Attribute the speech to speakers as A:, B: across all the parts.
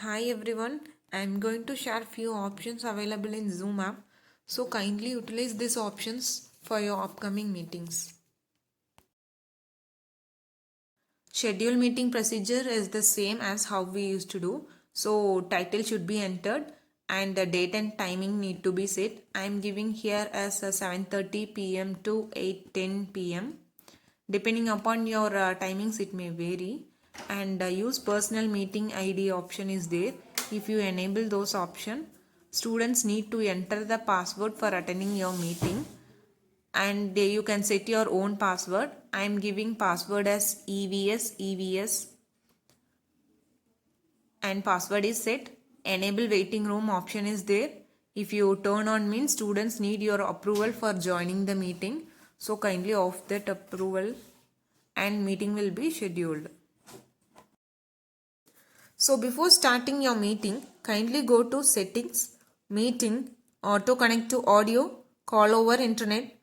A: Hi everyone, I am going to share few options available in Zoom app. So kindly utilize these options for your upcoming meetings. Schedule meeting procedure is the same as how we used to do. So title should be entered and the date and timing need to be set. I am giving here as 7:30 p.m. to 8:10 p.m. Depending upon your timings, it may vary. And use personal meeting ID option is there. If you enable those option, students need to enter the password for attending your meeting, and you can set your own password. I am giving password as EVS and password is set. Enable waiting room option is there. If you turn on means students need your approval for joining the meeting. So kindly off that approval and meeting will be scheduled. So before starting your meeting, kindly go to settings, meeting, auto connect to audio, call over internet.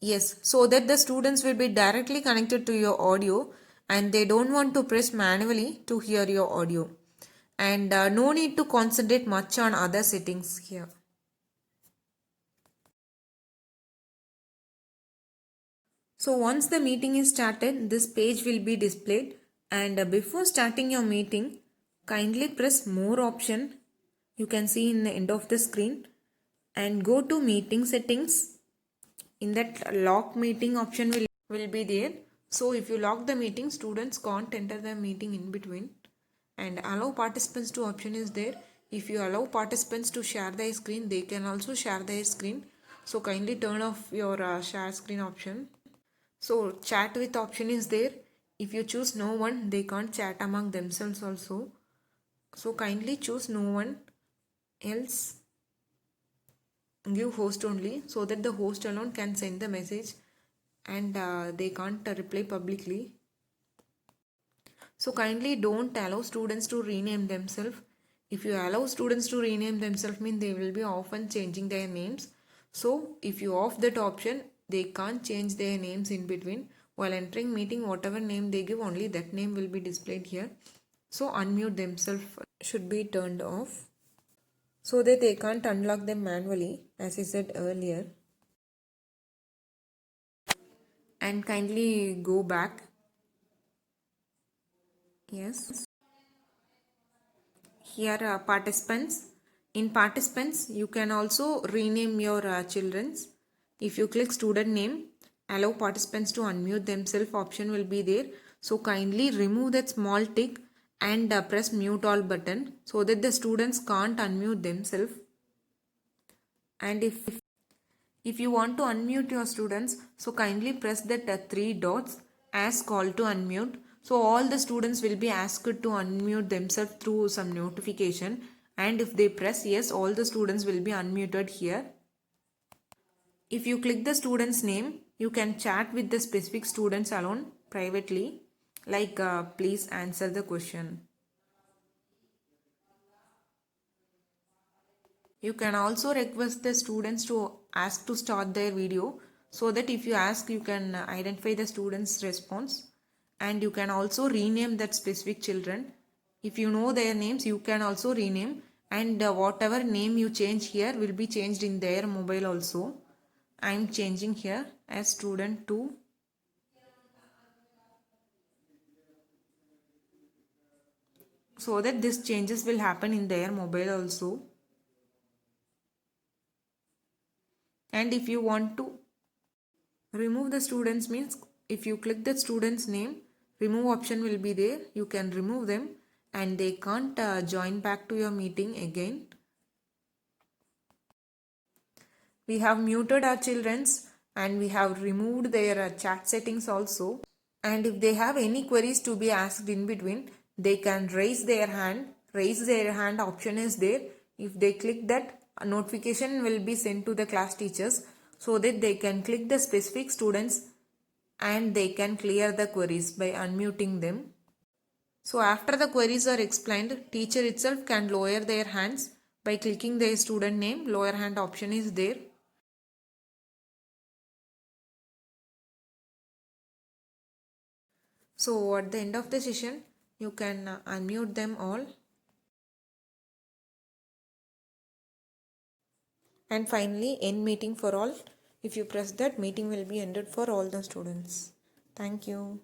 A: Yes, so that the students will be directly connected to your audio and they don't want to press manually to hear your audio. And no need to concentrate much on other settings here. So once the meeting is started, this page will be displayed, and before starting your meeting, kindly press more option. You can see in the end of the screen and go to meeting settings. In that lock meeting option will be there. So if you lock the meeting, students can't enter the meeting in between. And allow participants to option is there. If you allow participants to share their screen, they can also share their screen. So kindly turn off your share screen option. So chat with option is there. If you choose no one, they can't chat among themselves also. So kindly choose no one, else give host only, so that the host alone can send the message and they can't reply publicly. So kindly don't allow students to rename themselves. If you allow students to rename themselves, mean they will be often changing their names. So if you off that option, they can't change their names in between. While entering meeting, whatever name they give, only that name will be displayed here. So unmute themselves should be turned off so that they can't unlock them manually, as I said earlier. And kindly go back. Yes. Here participants. In participants, you can also rename your children's. If you click student name, allow participants to unmute themselves option will be there. So kindly remove that small tick and press mute all button so that the students can't unmute themselves. And if you want to unmute your students, so kindly press that three dots as call to unmute. So all the students will be asked to unmute themselves through some notification, and if they press yes, all the students will be unmuted here. If you click the student's name, you can chat with the specific students alone privately, like please answer the question. You can also request the students to ask to start their video, so that if you ask, you can identify the students' response, and you can also rename that specific children. If you know their names, you can also rename, and whatever name you change here will be changed in their mobile also. I am changing here as student 2. So that this changes will happen in their mobile also. And if you want to remove the students, means if you click the student's name, remove option will be there. You can remove them and they can't join back to your meeting again. We have muted our children's and we have removed their chat settings also. And if they have any queries to be asked in between, they can raise their hand. Raise their hand option is there. If they click that, a notification will be sent to the class teachers so that they can click the specific students and they can clear the queries by unmuting them. So after the queries are explained, teacher itself can lower their hands by clicking their student name. Lower hand option is there. So at the end of the session, you can unmute them all. And finally, end meeting for all. If you press that, meeting will be ended for all the students. Thank you.